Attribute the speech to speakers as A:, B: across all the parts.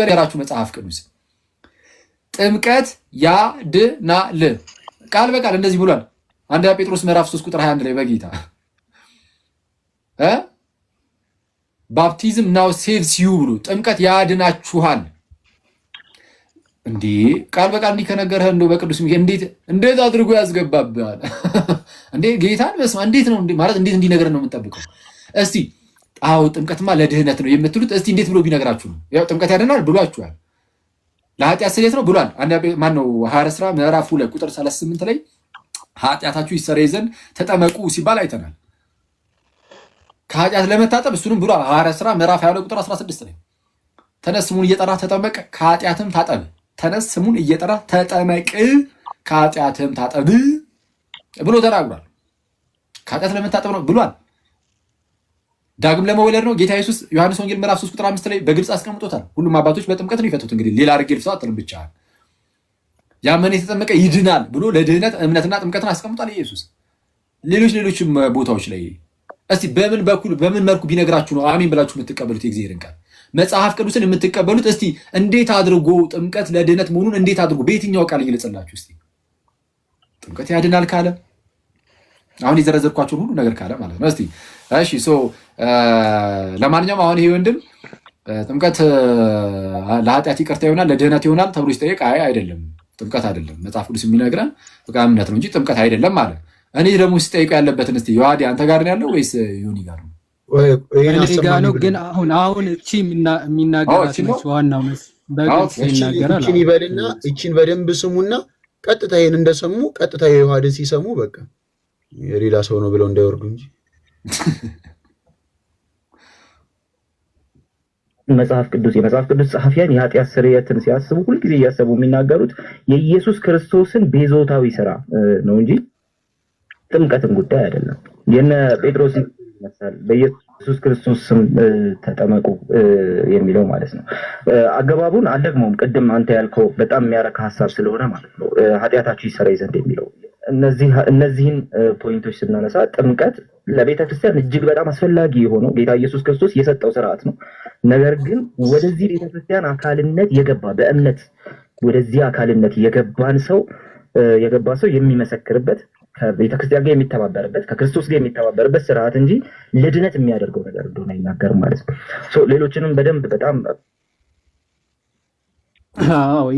A: በራችሁ መጽሐፍ ቅዱስ ጥምቀት ያድናል ቃል በቃል እንደዚህ ብሏል። አንደኛ ጴጥሮስ ምዕራፍ 3 ቁጥር 21 ላይ በጌታ ባፕቲዝም ናው ሴቭስ ዩ ብሎ ጥምቀት ያድናችኋል። እንዴ ቃል በቃል እንዲህ ከነገረህ እንደው በቅዱስ እንዴት አድርጎ ያስገባብሃል እንዴ ጌታን በስመ እንዴት ነው ማለት እንዴት እንዲነገር ነው የምንጠብቀው? እስቲ አዎ ጥምቀትማ ለድህነት ነው የምትሉት እስቲ እንዴት ብሎ ቢነግራችሁ ነው? ያው ጥምቀት ያድናል ብሏችኋል። ለኃጢአት ስርየት ነው ብሏል። ማነው ሐዋርያት ሥራ ምዕራፍ 2 ቁጥር 38 ላይ ኃጢአታችሁ ይሰረይ ዘንድ ተጠመቁ ሲባል አይተናል። ከኃጢአት ለመታጠብ እሱንም ብሏል። ሐዋርያት ሥራ ምዕራፍ 22 ቁጥር 16 ላይ ተነስ ስሙን እየጠራ ተጠመቅ ከኃጢአትም ታጠብ። ተነስ ስሙን እየጠራ ተጠመቅ ከኃጢአትም ታጠብ ብሎ ተናግሯል። ከኃጢአት ለመታጠብ ነው ብሏል። ዳግም ለመወለድ ነው ጌታ ኢየሱስ ዮሐንስ ወንጌል ምዕራፍ 3 ቁጥር 5 ላይ በግልጽ አስቀምጦታል። ሁሉም አባቶች በጥምቀት ነው ይፈቱት። እንግዲህ ሌላ አድርጌ ልፍታው አጥልም ብቻ ያመነ የተጠመቀ ይድናል ብሎ ለድህነት እምነትና ጥምቀትን አስቀምጧል ኢየሱስ። ሌሎችም ቦታዎች ላይ እስቲ በምን መልኩ ቢነግራችሁ ነው አሜን ብላችሁ የምትቀበሉት የእግዚአብሔርን ቃል መጽሐፍ ቅዱስን የምትቀበሉት? እስቲ እንዴት አድርጎ ጥምቀት ለድህነት መሆኑን እንዴት አድርጎ በየትኛው ቃል ይገልጽላችሁ? እስቲ ጥምቀት ያድናል ካለ አሁን የዘረዘርኳቸውን ሁሉ ነገር ካለ ማለት ነው። እስቲ እሺ ለማንኛውም አሁን ይሄ ወንድም ጥምቀት ለኃጢአት ይቅርታ ይሆናል ለድህነት ይሆናል ተብሎ ሲጠየቅ አይደለም ጥምቀት አይደለም መጽሐፍ ቅዱስ የሚነግረን በቃ እምነት ነው እንጂ ጥምቀት አይደለም ማለት። እኔ ደግሞ ሲጠይቁ ያለበትን እስቲ ዮሐዲ አንተ ጋር ነው ያለው ወይስ ዮኒ ጋር ነው?
B: እኔ ጋር ነው። ግን አሁን እቺ የሚናገራት ነች ዋናው በግልጽ ይናገራል።
C: እቺን ይበልና እቺን በደንብ ስሙና ቀጥታ ይሄን እንደሰሙ ቀጥታ የዮሐድን ሲሰሙ በቃ የሌላ ሰው ነው ብለው እንዳይወርዱ እንጂ
D: የመጽሐፍ ቅዱስ ጸሐፊያን የኃጢአት ስርየትን ሲያስቡ ሁልጊዜ እያሰቡ የሚናገሩት የኢየሱስ ክርስቶስን ቤዞታዊ ስራ ነው እንጂ ጥምቀትን ጉዳይ አይደለም። የነ ጴጥሮስ ይመስላል በኢየሱስ ክርስቶስ ስም ተጠመቁ የሚለው ማለት ነው። አገባቡን አልደግመውም። ቅድም አንተ ያልከው በጣም የሚያረካ ሐሳብ ስለሆነ ማለት ነው ኃጢአታችሁ ይሰረይ ዘንድ የሚለው እነዚህን ፖይንቶች ስናነሳ ጥምቀት ለቤተ ክርስቲያን እጅግ በጣም አስፈላጊ የሆነው ጌታ ኢየሱስ ክርስቶስ የሰጠው ስርዓት ነው። ነገር ግን ወደዚህ ቤተ ክርስቲያን አካልነት የገባ በእምነት ወደዚህ አካልነት የገባ ሰው የሚመሰክርበት ከቤተ ክርስቲያን ጋር የሚተባበርበት ከክርስቶስ ጋር የሚተባበርበት ስርዓት እንጂ ለድነት የሚያደርገው ነገር እንደሆነ አይናገርም ማለት ነው። ሌሎችንም በደንብ በጣም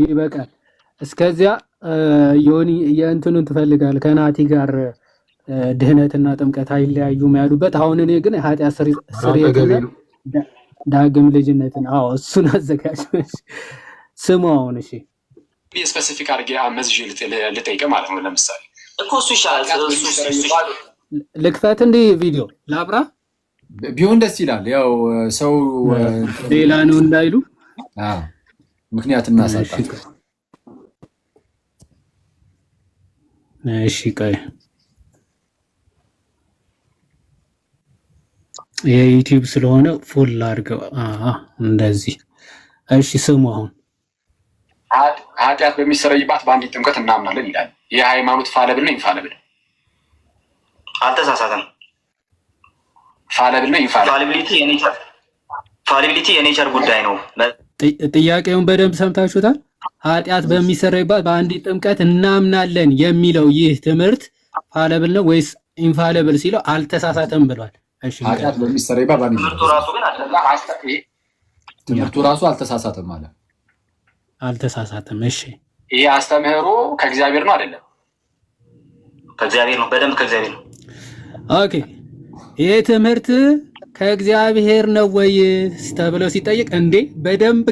B: ይበቃል። እስከዚያ ዮኒ የእንትኑን ትፈልጋለህ ከናቲ ጋር ድህነትና ጥምቀት አይለያዩም ያሉበት። አሁን እኔ ግን ኃጢአት ስርየትና ዳግም ልጅነትን እሱን አዘጋጅ ስሙ። አሁን እሺ
A: ስፔሲፊክ አድርጌ አመዝዤ ልጠይቅ ማለት ነው። ለምሳሌ
E: እኮ እሱ ይሻላል
B: ልክፈት እንደ ቪዲዮ ላብራ
A: ቢሆን ደስ ይላል። ያው ሰው
B: ሌላ ነው እንዳይሉ
A: ምክንያት እናሳጣ።
B: እሺ ቆይ የዩቲዩብ ስለሆነ ፉል አድርገው እንደዚህ። እሺ ስሙ። አሁን
A: ኃጢአት በሚሰረይባት በአንዲት ጥምቀት እናምናለን ይላል። ይህ ሃይማኖት ፋለብል ነው ኢንፋለብል?
E: አልተሳሳተም።
A: ፋለብል ነው ኢንፋለብል?
E: ፋሊቢሊቲ የኔቸር ጉዳይ ነው።
B: ጥያቄውን በደንብ ሰምታችሁታል። ኃጢአት በሚሰረይባት በአንዲት ጥምቀት እናምናለን የሚለው ይህ ትምህርት ፋለብል ነው ወይስ ኢንፋለብል ሲለው አልተሳሳተም ብሏል። እሺ
A: ኃጢአት በሚሰረይባት በአንዲት ትምህርቱ ራሱ አልተሳሳተም ማለት
B: አልተሳሳተም። እሺ
A: ይሄ አስተምህሮ ከእግዚአብሔር ነው አይደለም?
E: ከእግዚአብሔር ነው፣ በደንብ ከእግዚአብሔር ነው።
B: ኦኬ ይሄ ትምህርት ከእግዚአብሔር ነው ወይ ተብሎ ሲጠይቅ እንዴ በደንብ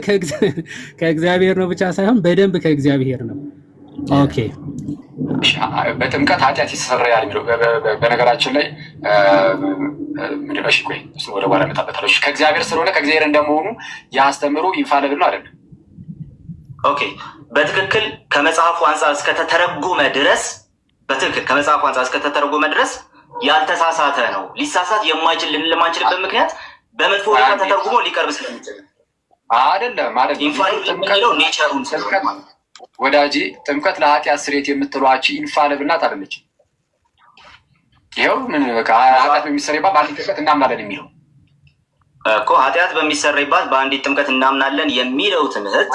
B: ከእግዚአብሔር ነው ብቻ ሳይሆን በደንብ ከእግዚአብሔር ነው። ኦኬ
A: በጥምቀት ኃጢአት ይሰረያል የሚለው በነገራችን ላይ እሺ ቆይ እሱ ወደ በኋላ መጣበታለሁ። ከእግዚአብሔር ስለሆነ ከእግዚአብሔር እንደመሆኑ ያስተምሩ ኢንፋለብል ነው አይደለም?
E: ኦኬ በትክክል ከመጽሐፉ አንፃር እስከተተረጎመ ድረስ ያልተሳሳተ ነው። ሊሳሳት የማይችል ልንለማንችልበት ምክንያት በመጥፎ ሁኔታ ተተርጉሞ ሊቀርብ ስለሚችል
A: አይደለም ማለት
E: ኢንፋሊብል ኔቸሩን
A: ወዳጄ ጥምቀት ለኃጢአት ስርየት የምትሏች ኢንፋሊብል ናት አይደለች? ይኸው ምን በቃ ኃጢአት በሚሰረይባት በአንዲት ጥምቀት እናምናለን የሚለው
E: እኮ ኃጢአት በሚሰረይባት በአንዲት ጥምቀት እናምናለን የሚለው ትምህርት